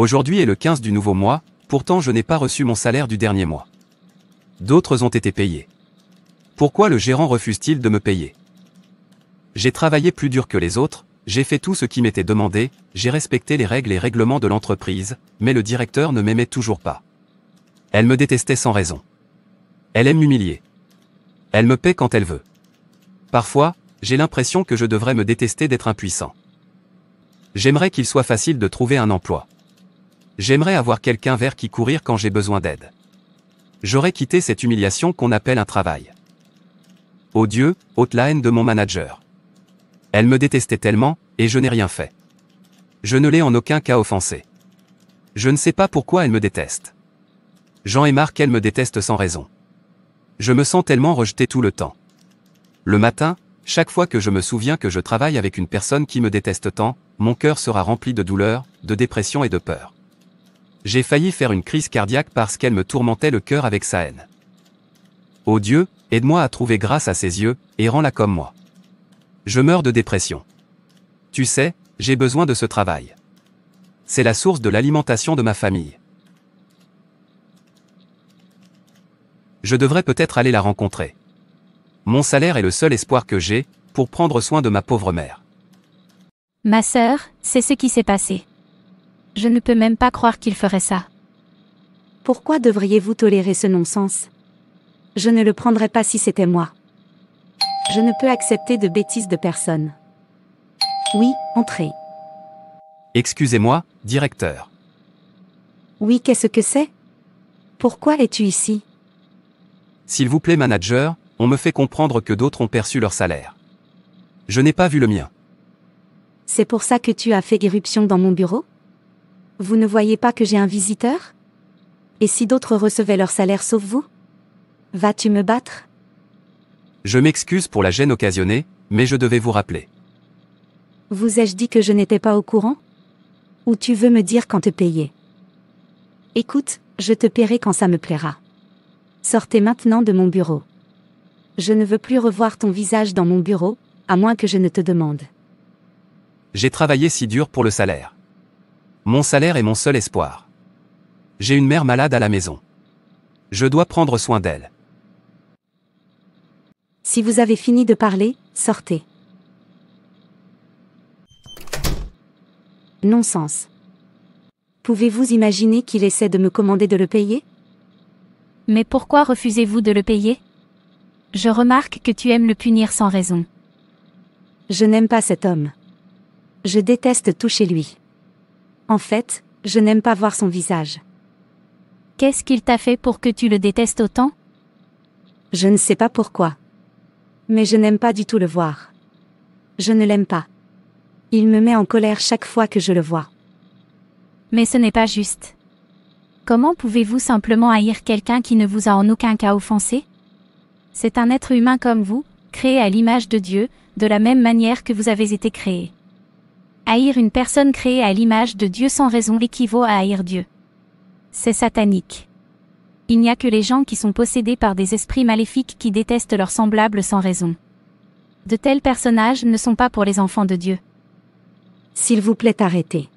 Aujourd'hui est le 15 du nouveau mois, pourtant je n'ai pas reçu mon salaire du dernier mois. D'autres ont été payés. Pourquoi le gérant refuse-t-il de me payer? J'ai travaillé plus dur que les autres, j'ai fait tout ce qui m'était demandé, j'ai respecté les règles et règlements de l'entreprise, mais le directeur ne m'aimait toujours pas. Elle me détestait sans raison. Elle aime m'humilier. Elle me paie quand elle veut. Parfois, j'ai l'impression que je devrais me détester d'être impuissant. J'aimerais qu'il soit facile de trouver un emploi. J'aimerais avoir quelqu'un vers qui courir quand j'ai besoin d'aide. J'aurais quitté cette humiliation qu'on appelle un travail. Ô Dieu, ôte la haine de mon manager. Elle me détestait tellement, et je n'ai rien fait. Je ne l'ai en aucun cas offensée. Je ne sais pas pourquoi elle me déteste. Jean et Marc, elle me déteste sans raison. Je me sens tellement rejeté tout le temps. Le matin, chaque fois que je me souviens que je travaille avec une personne qui me déteste tant, mon cœur sera rempli de douleur, de dépression et de peur. J'ai failli faire une crise cardiaque parce qu'elle me tourmentait le cœur avec sa haine. Ô Dieu, aide-moi à trouver grâce à ses yeux, et rends-la comme moi. Je meurs de dépression. Tu sais, j'ai besoin de ce travail. C'est la source de l'alimentation de ma famille. Je devrais peut-être aller la rencontrer. Mon salaire est le seul espoir que j'ai, pour prendre soin de ma pauvre mère. Ma sœur, c'est ce qui s'est passé. Je ne peux même pas croire qu'il ferait ça. Pourquoi devriez-vous tolérer ce non-sens? Je ne le prendrais pas si c'était moi. Je ne peux accepter de bêtises de personne. Oui, entrez. Excusez-moi, directeur. Oui, qu'est-ce que c'est? Pourquoi es-tu ici? S'il vous plaît, manager, on me fait comprendre que d'autres ont perçu leur salaire. Je n'ai pas vu le mien. C'est pour ça que tu as fait irruption dans mon bureau? Vous ne voyez pas que j'ai un visiteur? Et si d'autres recevaient leur salaire sauf vous? Vas-tu me battre? Je m'excuse pour la gêne occasionnée, mais je devais vous rappeler. Vous ai-je dit que je n'étais pas au courant? Ou tu veux me dire quand te payer? Écoute, je te paierai quand ça me plaira. Sortez maintenant de mon bureau. Je ne veux plus revoir ton visage dans mon bureau, à moins que je ne te demande. J'ai travaillé si dur pour le salaire. Mon salaire est mon seul espoir. J'ai une mère malade à la maison. Je dois prendre soin d'elle. Si vous avez fini de parler, sortez. Non-sens. Pouvez-vous imaginer qu'il essaie de me commander de le payer? Mais pourquoi refusez-vous de le payer? Je remarque que tu aimes le punir sans raison. Je n'aime pas cet homme. Je déteste tout chez lui. En fait, je n'aime pas voir son visage. Qu'est-ce qu'il t'a fait pour que tu le détestes autant? Je ne sais pas pourquoi. Mais je n'aime pas du tout le voir. Je ne l'aime pas. Il me met en colère chaque fois que je le vois. Mais ce n'est pas juste. Comment pouvez-vous simplement haïr quelqu'un qui ne vous a en aucun cas offensé? C'est un être humain comme vous, créé à l'image de Dieu, de la même manière que vous avez été créé. Haïr une personne créée à l'image de Dieu sans raison équivaut à haïr Dieu. C'est satanique. Il n'y a que les gens qui sont possédés par des esprits maléfiques qui détestent leurs semblables sans raison. De tels personnages ne sont pas pour les enfants de Dieu. S'il vous plaît, arrêtez.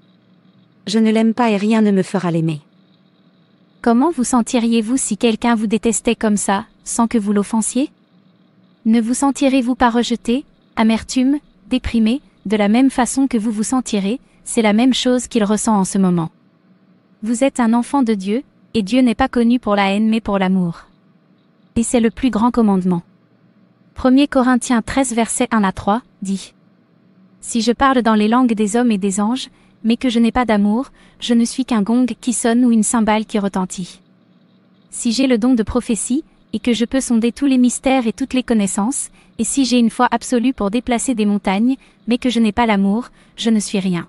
Je ne l'aime pas et rien ne me fera l'aimer. Comment vous sentiriez-vous si quelqu'un vous détestait comme ça, sans que vous l'offensiez? Ne vous sentirez-vous pas rejeté, amertume, déprimé, de la même façon que vous vous sentirez? C'est la même chose qu'il ressent en ce moment. Vous êtes un enfant de Dieu, et Dieu n'est pas connu pour la haine mais pour l'amour. Et c'est le plus grand commandement. 1 Corinthiens 13 versets 1 à 3, dit: Si je parle dans les langues des hommes et des anges, mais que je n'ai pas d'amour, je ne suis qu'un gong qui sonne ou une cymbale qui retentit. Si j'ai le don de prophétie, et que je peux sonder tous les mystères et toutes les connaissances, et si j'ai une foi absolue pour déplacer des montagnes, mais que je n'ai pas l'amour, je ne suis rien.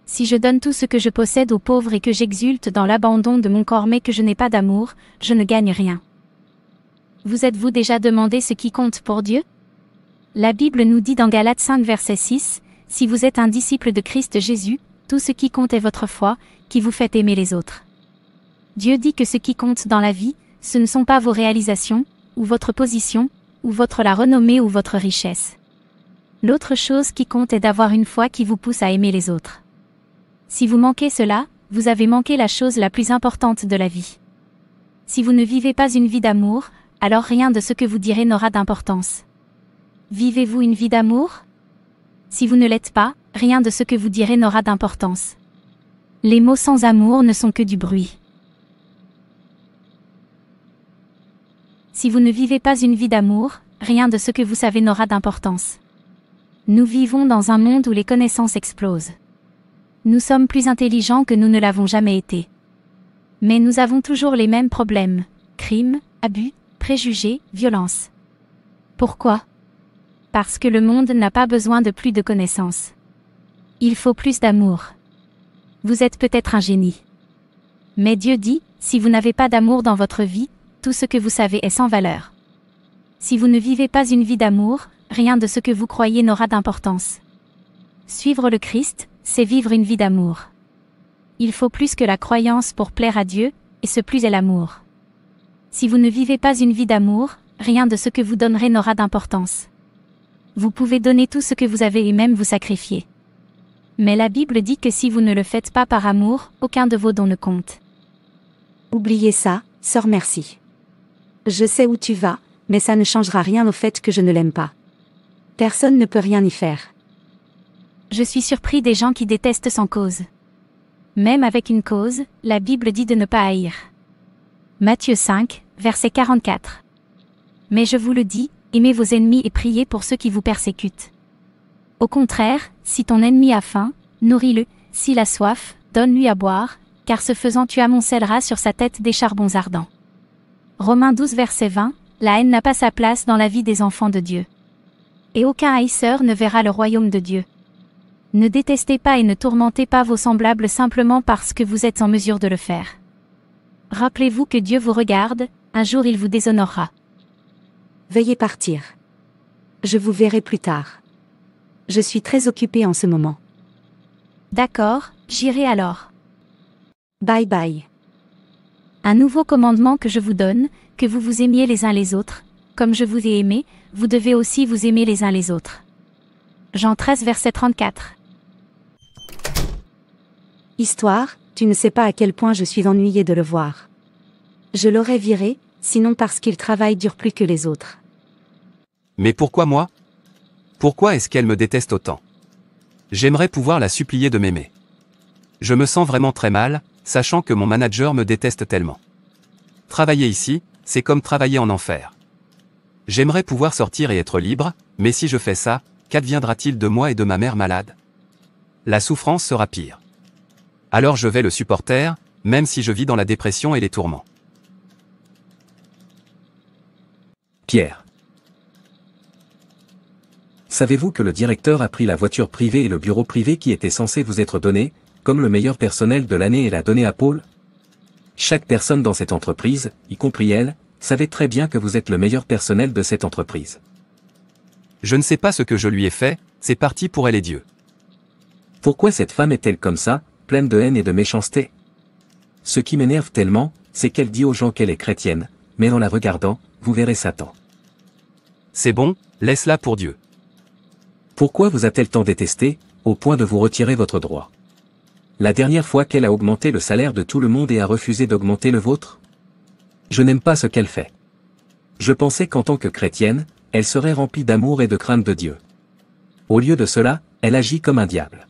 Si je donne tout ce que je possède aux pauvres et que j'exulte dans l'abandon de mon corps mais que je n'ai pas d'amour, je ne gagne rien. Vous êtes-vous déjà demandé ce qui compte pour Dieu? La Bible nous dit dans Galates 5 verset 6, si vous êtes un disciple de Christ Jésus, tout ce qui compte est votre foi, qui vous fait aimer les autres. Dieu dit que ce qui compte dans la vie, ce ne sont pas vos réalisations, ou votre position, ou votre la renommée ou votre richesse. L'autre chose qui compte est d'avoir une foi qui vous pousse à aimer les autres. Si vous manquez cela, vous avez manqué la chose la plus importante de la vie. Si vous ne vivez pas une vie d'amour, alors rien de ce que vous direz n'aura d'importance. Vivez-vous une vie d'amour? Si vous ne l'êtes pas, rien de ce que vous direz n'aura d'importance. Les mots sans amour ne sont que du bruit. Si vous ne vivez pas une vie d'amour, rien de ce que vous savez n'aura d'importance. Nous vivons dans un monde où les connaissances explosent. Nous sommes plus intelligents que nous ne l'avons jamais été. Mais nous avons toujours les mêmes problèmes: crimes, abus, préjugés, violence. Pourquoi? Parce que le monde n'a pas besoin de plus de connaissances. Il faut plus d'amour. Vous êtes peut-être un génie. Mais Dieu dit, si vous n'avez pas d'amour dans votre vie, tout ce que vous savez est sans valeur. Si vous ne vivez pas une vie d'amour, rien de ce que vous croyez n'aura d'importance. Suivre le Christ, c'est vivre une vie d'amour. Il faut plus que la croyance pour plaire à Dieu, et ce plus est l'amour. Si vous ne vivez pas une vie d'amour, rien de ce que vous donnerez n'aura d'importance. Vous pouvez donner tout ce que vous avez et même vous sacrifier. Mais la Bible dit que si vous ne le faites pas par amour, aucun de vos dons ne compte. Oubliez ça, sœur Merci. Je sais où tu vas, mais ça ne changera rien au fait que je ne l'aime pas. Personne ne peut rien y faire. Je suis surpris des gens qui détestent sans cause. Même avec une cause, la Bible dit de ne pas haïr. Matthieu 5, verset 44. Mais je vous le dis, aimez vos ennemis et priez pour ceux qui vous persécutent. Au contraire, si ton ennemi a faim, nourris-le, s'il a soif, donne-lui à boire, car ce faisant tu amoncelleras sur sa tête des charbons ardents. Romains 12 verset 20, la haine n'a pas sa place dans la vie des enfants de Dieu. Et aucun haïsseur ne verra le royaume de Dieu. Ne détestez pas et ne tourmentez pas vos semblables simplement parce que vous êtes en mesure de le faire. Rappelez-vous que Dieu vous regarde, un jour il vous déshonorera. Veuillez partir. Je vous verrai plus tard. Je suis très occupée en ce moment. D'accord, j'irai alors. Bye bye. Un nouveau commandement que je vous donne, que vous vous aimiez les uns les autres, comme je vous ai aimé, vous devez aussi vous aimer les uns les autres. Jean 13 verset 34. Histoire, tu ne sais pas à quel point je suis ennuyée de le voir. Je l'aurais viré, sinon parce qu'il travaille dur plus que les autres. Mais pourquoi moi? Pourquoi est-ce qu'elle me déteste autant? J'aimerais pouvoir la supplier de m'aimer. Je me sens vraiment très mal, sachant que mon manager me déteste tellement. Travailler ici, c'est comme travailler en enfer. J'aimerais pouvoir sortir et être libre, mais si je fais ça, qu'adviendra-t-il de moi et de ma mère malade? La souffrance sera pire. Alors je vais le supporter, même si je vis dans la dépression et les tourments. Pierre. Savez-vous que le directeur a pris la voiture privée et le bureau privé qui était censé vous être donné, comme le meilleur personnel de l'année et l'a donné à Paul? Chaque personne dans cette entreprise, y compris elle, savait très bien que vous êtes le meilleur personnel de cette entreprise. Je ne sais pas ce que je lui ai fait, c'est parti pour elle et Dieu. Pourquoi cette femme est-elle comme ça, pleine de haine et de méchanceté? Ce qui m'énerve tellement, c'est qu'elle dit aux gens qu'elle est chrétienne, mais en la regardant, vous verrez Satan. C'est bon, laisse-la pour Dieu. Pourquoi vous a-t-elle tant détesté, au point de vous retirer votre droit? La dernière fois qu'elle a augmenté le salaire de tout le monde et a refusé d'augmenter le vôtre? Je n'aime pas ce qu'elle fait. Je pensais qu'en tant que chrétienne, elle serait remplie d'amour et de crainte de Dieu. Au lieu de cela, elle agit comme un diable.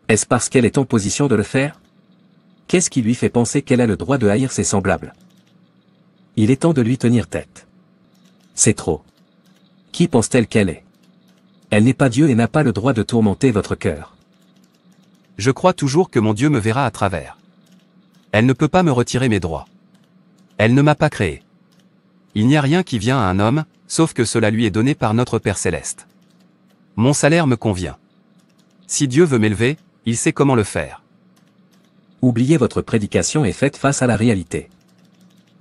Est-ce parce qu'elle est en position de le faire? Qu'est-ce qui lui fait penser qu'elle a le droit de haïr ses semblables? Il est temps de lui tenir tête. C'est trop. Qui pense-t-elle qu'elle est? Elle n'est pas Dieu et n'a pas le droit de tourmenter votre cœur. Je crois toujours que mon Dieu me verra à travers. Elle ne peut pas me retirer mes droits. Elle ne m'a pas créé. Il n'y a rien qui vient à un homme, sauf que cela lui est donné par notre Père Céleste. Mon salaire me convient. Si Dieu veut m'élever, il sait comment le faire. Oubliez votre prédication et faites face à la réalité.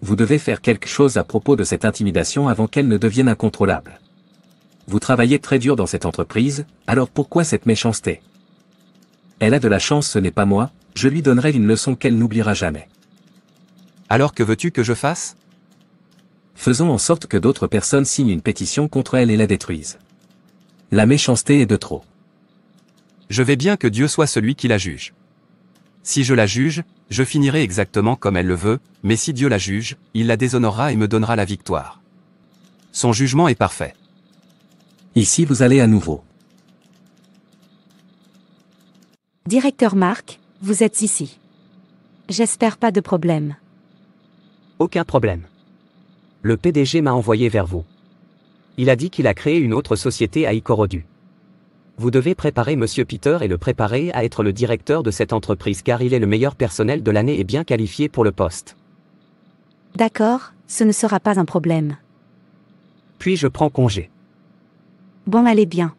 Vous devez faire quelque chose à propos de cette intimidation avant qu'elle ne devienne incontrôlable. Vous travaillez très dur dans cette entreprise, alors pourquoi cette méchanceté? Elle a de la chance, ce n'est pas moi, je lui donnerai une leçon qu'elle n'oubliera jamais. Alors que veux-tu que je fasse? Faisons en sorte que d'autres personnes signent une pétition contre elle et la détruisent. La méchanceté est de trop. Je vais bien que Dieu soit celui qui la juge. Si je la juge, je finirai exactement comme elle le veut, mais si Dieu la juge, il la déshonorera et me donnera la victoire. Son jugement est parfait. Ici vous allez à nouveau. Directeur Marc, vous êtes ici. J'espère pas de problème. Aucun problème. Le PDG m'a envoyé vers vous. Il a dit qu'il a créé une autre société à Ikorodu. Vous devez préparer Monsieur Peter et le préparer à être le directeur de cette entreprise car il est le meilleur personnel de l'année et bien qualifié pour le poste. D'accord, ce ne sera pas un problème. Puis je prends congé. Bon, allez bien.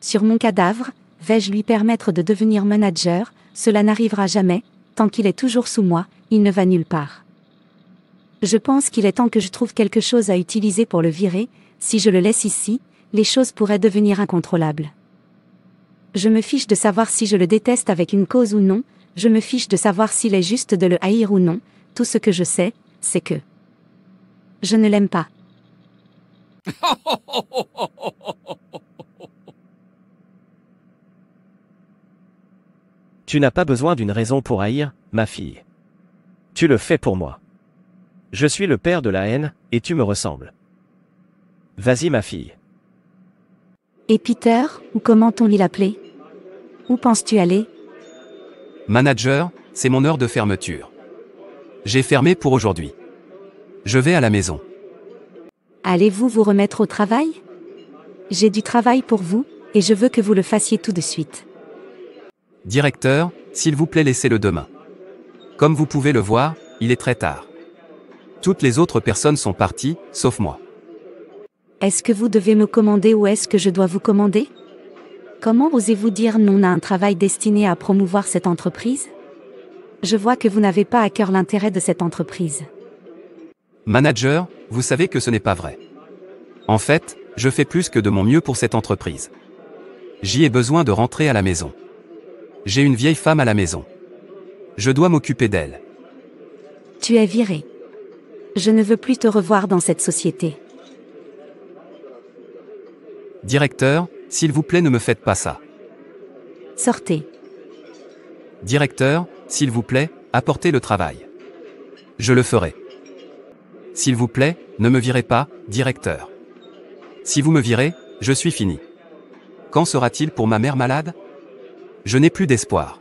Sur mon cadavre, vais-je lui permettre de devenir manager? Cela n'arrivera jamais, tant qu'il est toujours sous moi, il ne va nulle part. Je pense qu'il est temps que je trouve quelque chose à utiliser pour le virer. Si je le laisse ici, les choses pourraient devenir incontrôlables. Je me fiche de savoir si je le déteste avec une cause ou non, je me fiche de savoir s'il est juste de le haïr ou non, tout ce que je sais, c'est que je ne l'aime pas. Tu n'as pas besoin d'une raison pour haïr, ma fille. Tu le fais pour moi. Je suis le père de la haine, et tu me ressembles. Vas-y ma fille. Et Peter, ou comment on l'appelait? Où penses-tu aller? Manager, c'est mon heure de fermeture. J'ai fermé pour aujourd'hui. Je vais à la maison. Allez-vous vous remettre au travail? J'ai du travail pour vous, et je veux que vous le fassiez tout de suite. Directeur, s'il vous plaît laissez-le demain. Comme vous pouvez le voir, il est très tard. Toutes les autres personnes sont parties, sauf moi. Est-ce que vous devez me commander ou est-ce que je dois vous commander? Comment osez-vous dire non à un travail destiné à promouvoir cette entreprise? Je vois que vous n'avez pas à cœur l'intérêt de cette entreprise. Manager, vous savez que ce n'est pas vrai. En fait, je fais plus que de mon mieux pour cette entreprise. J'y ai besoin de rentrer à la maison. J'ai une vieille femme à la maison. Je dois m'occuper d'elle. Tu es viré. Je ne veux plus te revoir dans cette société. Directeur, s'il vous plaît ne me faites pas ça. Sortez. Directeur, s'il vous plaît, apportez le travail. Je le ferai. S'il vous plaît, ne me virez pas, directeur. Si vous me virez, je suis fini. Quand sera-t-il pour ma mère malade? Je n'ai plus d'espoir.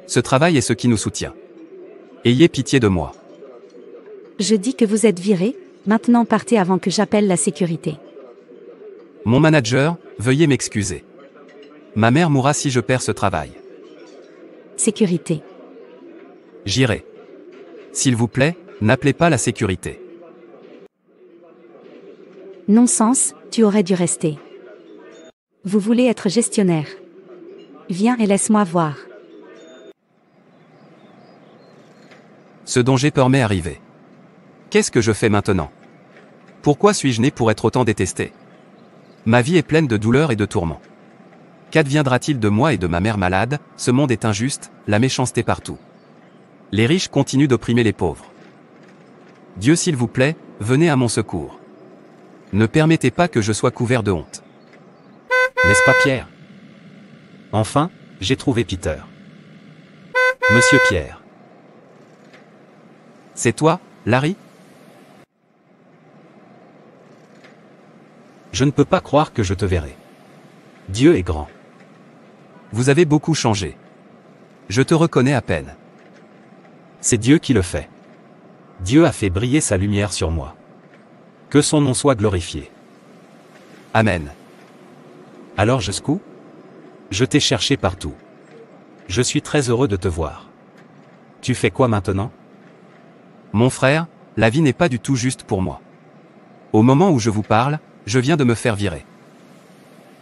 Ce travail est ce qui nous soutient. Ayez pitié de moi. Je dis que vous êtes viré, maintenant partez avant que j'appelle la sécurité. Mon manager, veuillez m'excuser. Ma mère mourra si je perds ce travail. Sécurité. J'irai. S'il vous plaît, n'appelez pas la sécurité. Non-sens, tu aurais dû rester. Vous voulez être gestionnaire. Viens et laisse-moi voir. Ce dont j'ai peur m'est arrivé. Qu'est-ce que je fais maintenant? Pourquoi suis-je né pour être autant détesté? Ma vie est pleine de douleurs et de tourments. Qu'adviendra-t-il de moi et de ma mère malade? Ce monde est injuste, la méchanceté partout. Les riches continuent d'opprimer les pauvres. Dieu s'il vous plaît, venez à mon secours. Ne permettez pas que je sois couvert de honte. N'est-ce pas Pierre? Enfin, j'ai trouvé Peter. Monsieur Pierre. C'est toi, Larry? Je ne peux pas croire que je te verrai. Dieu est grand. Vous avez beaucoup changé. Je te reconnais à peine. C'est Dieu qui le fait. Dieu a fait briller sa lumière sur moi. Que son nom soit glorifié. Amen. Alors jusqu'où? Je t'ai cherché partout. Je suis très heureux de te voir. Tu fais quoi maintenant? Mon frère, la vie n'est pas du tout juste pour moi. Au moment où je vous parle, je viens de me faire virer.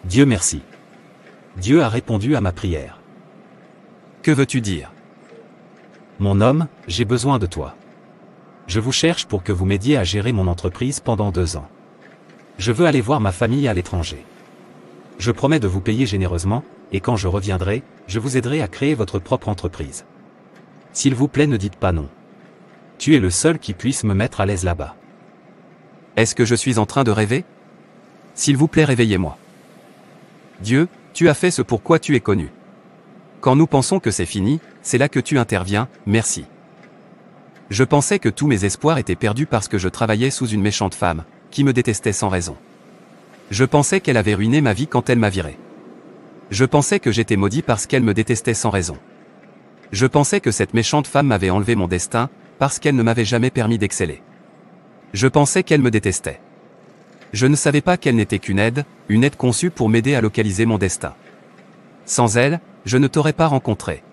Dieu merci. Dieu a répondu à ma prière. Que veux-tu dire? Mon homme, j'ai besoin de toi. Je vous cherche pour que vous m'aidiez à gérer mon entreprise pendant 2 ans. Je veux aller voir ma famille à l'étranger. Je promets de vous payer généreusement, et quand je reviendrai, je vous aiderai à créer votre propre entreprise. S'il vous plaît, ne dites pas non. Tu es le seul qui puisse me mettre à l'aise là-bas. Est-ce que je suis en train de rêver? S'il vous plaît, réveillez-moi. Dieu, tu as fait ce pour quoi tu es connu. Quand nous pensons que c'est fini, c'est là que tu interviens, merci. Je pensais que tous mes espoirs étaient perdus parce que je travaillais sous une méchante femme, qui me détestait sans raison. Je pensais qu'elle avait ruiné ma vie quand elle m'a viré. Je pensais que j'étais maudit parce qu'elle me détestait sans raison. Je pensais que cette méchante femme m'avait enlevé mon destin, parce qu'elle ne m'avait jamais permis d'exceller. Je pensais qu'elle me détestait. Je ne savais pas qu'elle n'était qu'une aide conçue pour m'aider à localiser mon destin. Sans elle, je ne t'aurais pas rencontré.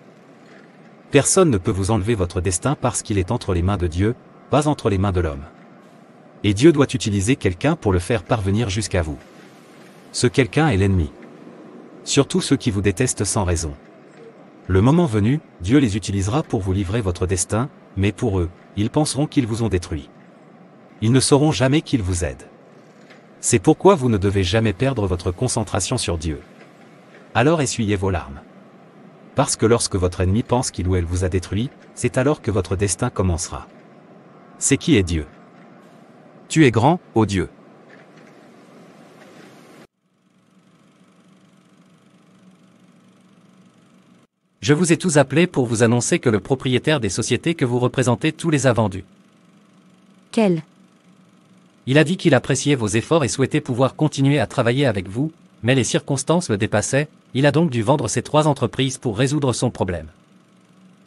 Personne ne peut vous enlever votre destin parce qu'il est entre les mains de Dieu, pas entre les mains de l'homme. Et Dieu doit utiliser quelqu'un pour le faire parvenir jusqu'à vous. Ce quelqu'un est l'ennemi. Surtout ceux qui vous détestent sans raison. Le moment venu, Dieu les utilisera pour vous livrer votre destin, mais pour eux, ils penseront qu'ils vous ont détruit. Ils ne sauront jamais qu'ils vous aident. C'est pourquoi vous ne devez jamais perdre votre concentration sur Dieu. Alors essuyez vos larmes. Parce que lorsque votre ennemi pense qu'il ou elle vous a détruit, c'est alors que votre destin commencera. C'est qui est Dieu? Tu es grand, ô Dieu. Je vous ai tous appelés pour vous annoncer que le propriétaire des sociétés que vous représentez tous les a vendues. Quel? Il a dit qu'il appréciait vos efforts et souhaitait pouvoir continuer à travailler avec vous, mais les circonstances le dépassaient, il a donc dû vendre ces 3 entreprises pour résoudre son problème.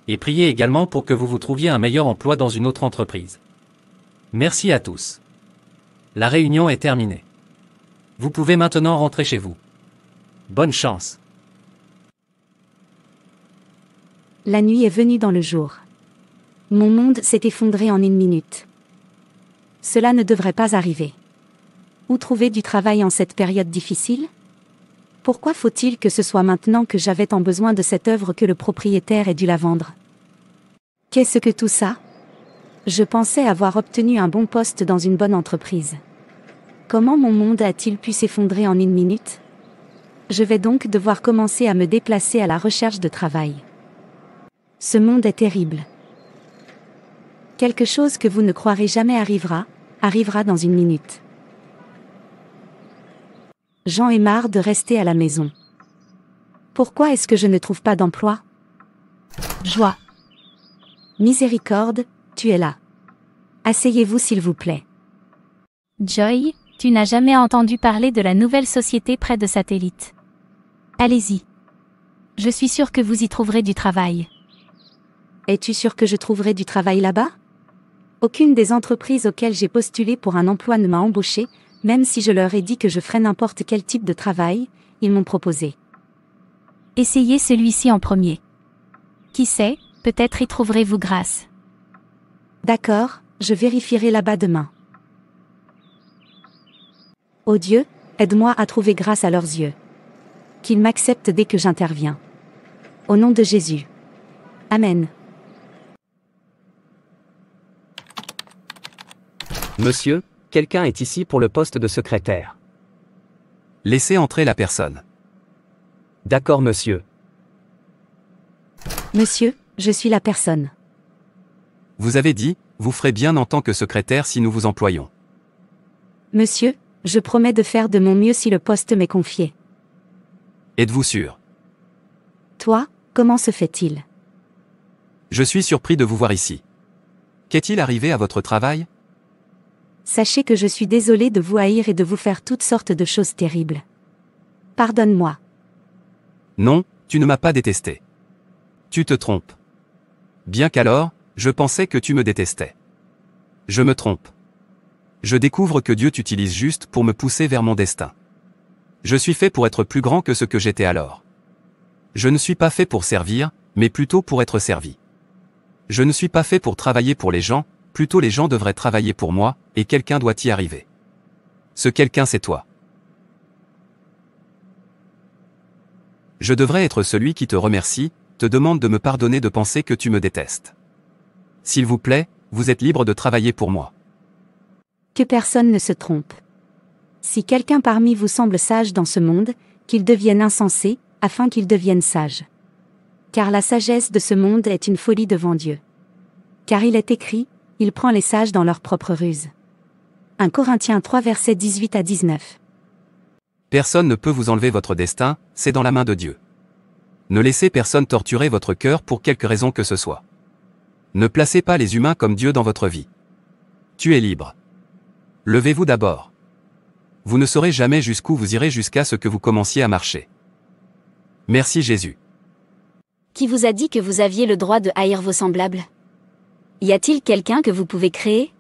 Et priez également pour que vous vous trouviez un meilleur emploi dans une autre entreprise. Merci à tous. La réunion est terminée. Vous pouvez maintenant rentrer chez vous. Bonne chance. La nuit est venue dans le jour. Mon monde s'est effondré en 1 minute. Cela ne devrait pas arriver. Où trouver du travail en cette période difficile? Pourquoi faut-il que ce soit maintenant que j'avais tant besoin de cette œuvre que le propriétaire ait dû la vendre? Qu'est-ce que tout ça? Je pensais avoir obtenu un bon poste dans une bonne entreprise. Comment mon monde a-t-il pu s'effondrer en 1 minute? Je vais donc devoir commencer à me déplacer à la recherche de travail. Ce monde est terrible. Quelque chose que vous ne croirez jamais arrivera dans 1 minute. J'en ai marre de rester à la maison. Pourquoi est-ce que je ne trouve pas d'emploi? Joie. Miséricorde, tu es là. Asseyez-vous s'il vous plaît. Joy, tu n'as jamais entendu parler de la nouvelle société près de Satellite. Allez-y. Je suis sûre que vous y trouverez du travail. Es-tu sûr que je trouverai du travail là-bas? Aucune des entreprises auxquelles j'ai postulé pour un emploi ne m'a embauché, même si je leur ai dit que je ferais n'importe quel type de travail, ils m'ont proposé. Essayez celui-ci en premier. Qui sait, peut-être y trouverez-vous grâce. D'accord, je vérifierai là-bas demain. Ô Dieu, aide-moi à trouver grâce à leurs yeux. Qu'ils m'acceptent dès que j'interviens. Au nom de Jésus. Amen. Monsieur, quelqu'un est ici pour le poste de secrétaire. Laissez entrer la personne. D'accord monsieur. Monsieur, je suis la personne. Vous avez dit, vous ferez bien en tant que secrétaire si nous vous employons. Monsieur, je promets de faire de mon mieux si le poste m'est confié. Êtes-vous sûr? Toi, comment se fait-il? Je suis surpris de vous voir ici. Qu'est-il arrivé à votre travail? Sachez que je suis désolé de vous haïr et de vous faire toutes sortes de choses terribles. Pardonne-moi. Non, tu ne m'as pas détesté. Tu te trompes. Bien qu'alors, je pensais que tu me détestais. Je me trompe. Je découvre que Dieu t'utilise juste pour me pousser vers mon destin. Je suis fait pour être plus grand que ce que j'étais alors. Je ne suis pas fait pour servir, mais plutôt pour être servi. Je ne suis pas fait pour travailler pour les gens, plutôt les gens devraient travailler pour moi, et quelqu'un doit y arriver. Ce quelqu'un c'est toi. Je devrais être celui qui te remercie, te demande de me pardonner de penser que tu me détestes. S'il vous plaît, vous êtes libre de travailler pour moi. Que personne ne se trompe. Si quelqu'un parmi vous semble sage dans ce monde, qu'il devienne insensé, afin qu'il devienne sage. Car la sagesse de ce monde est une folie devant Dieu. Car il est écrit, il prend les sages dans leur propre ruse. 1 Corinthiens 3 versets 18 à 19. Personne ne peut vous enlever votre destin, c'est dans la main de Dieu. Ne laissez personne torturer votre cœur pour quelque raison que ce soit. Ne placez pas les humains comme Dieu dans votre vie. Tu es libre. Levez-vous d'abord. Vous ne saurez jamais jusqu'où vous irez jusqu'à ce que vous commenciez à marcher. Merci Jésus. Qui vous a dit que vous aviez le droit de haïr vos semblables? Y a-t-il quelqu'un que vous pouvez créer?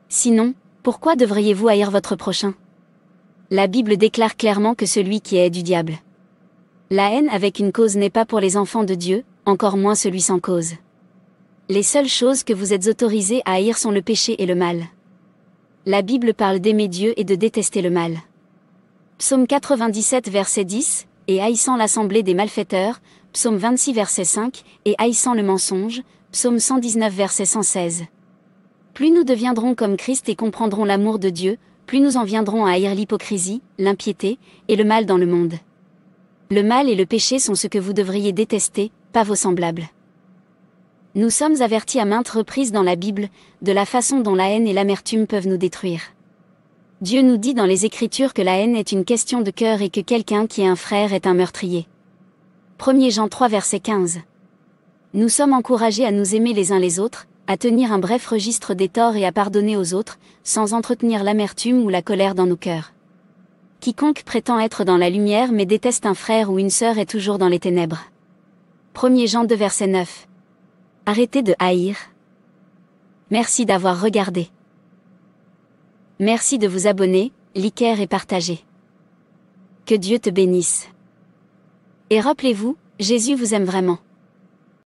Sinon, pourquoi devriez-vous haïr votre prochain? La Bible déclare clairement que celui qui est du diable. La haine avec une cause n'est pas pour les enfants de Dieu, encore moins celui sans cause. Les seules choses que vous êtes autorisés à haïr sont le péché et le mal. La Bible parle d'aimer Dieu et de détester le mal. Psaume 97 verset 10, et haïssant l'assemblée des malfaiteurs, Psaume 26 verset 5, et haïssant le mensonge, Psaume 119 verset 116. Plus nous deviendrons comme Christ et comprendrons l'amour de Dieu, plus nous en viendrons à haïr l'hypocrisie, l'impiété, et le mal dans le monde. Le mal et le péché sont ce que vous devriez détester, pas vos semblables. Nous sommes avertis à maintes reprises dans la Bible, de la façon dont la haine et l'amertume peuvent nous détruire. Dieu nous dit dans les Écritures que la haine est une question de cœur et que quelqu'un qui est un frère est un meurtrier. 1 Jean 3 verset 15. Nous sommes encouragés à nous aimer les uns les autres, à tenir un bref registre des torts et à pardonner aux autres, sans entretenir l'amertume ou la colère dans nos cœurs. Quiconque prétend être dans la lumière mais déteste un frère ou une sœur est toujours dans les ténèbres. 1 Jean 2 verset 9. Arrêtez de haïr. Merci d'avoir regardé. Merci de vous abonner, liker et partager. Que Dieu te bénisse. Et rappelez-vous, Jésus vous aime vraiment.